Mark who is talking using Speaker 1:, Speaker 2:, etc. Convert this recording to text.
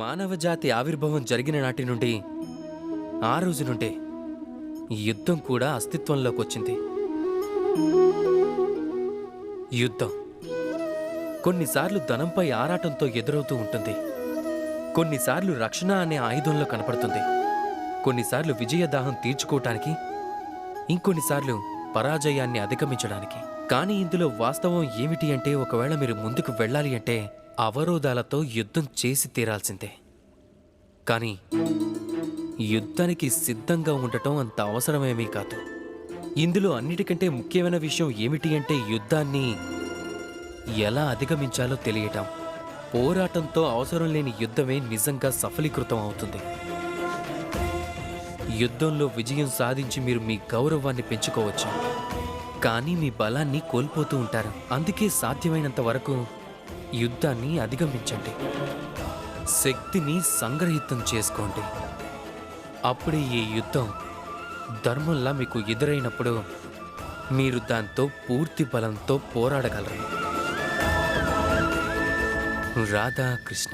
Speaker 1: మానవజాతి ఆవిర్భావం జరిగిన నాటి నుండి ఆ రోజు నుండే యుద్ధం కూడా అస్తిత్వంలోకి యుద్ధం కొన్నిసార్లు ధనంపై ఆరాటంతో ఎదురవుతూ ఉంటుంది. కొన్నిసార్లు రక్షణ అనే ఆయుధంలో కనపడుతుంది. కొన్నిసార్లు విజయదాహం తీర్చుకోవటానికి, ఇంకొన్నిసార్లు పరాజయాన్ని అధిగమించడానికి. కానీ ఇందులో వాస్తవం ఏమిటి అంటే, ఒకవేళ మీరు ముందుకు వెళ్ళాలి అంటే అవరోధాలతో యుద్ధం చేసి తీరాల్సిందే. కానీ యుద్ధానికి సిద్ధంగా ఉండటం అంత అవసరమేమీ కాదు. ఇందులో అన్నిటికంటే ముఖ్యమైన విషయం ఏమిటి అంటే, యుద్ధాన్ని ఎలా అధిగమించాలో తెలియటం. పోరాటంతో అవసరం లేని యుద్ధమే నిజంగా సఫలీకృతం అవుతుంది. యుద్ధంలో విజయం సాధించి మీరు మీ గౌరవాన్ని పెంచుకోవచ్చు, కానీ మీ బలాన్ని కోల్పోతూ ఉంటారు. అందుకే సాధ్యమైనంత వరకు యుద్ధాన్ని అధిగమించండి, శక్తిని సంగ్రహితం చేసుకోండి. అప్పుడే ఈ యుద్ధం ధర్మంలా మీకు ఎదురైనప్పుడు మీరు దాంతో పూర్తి బలంతో పోరాడగలరు. రాధాకృష్ణ.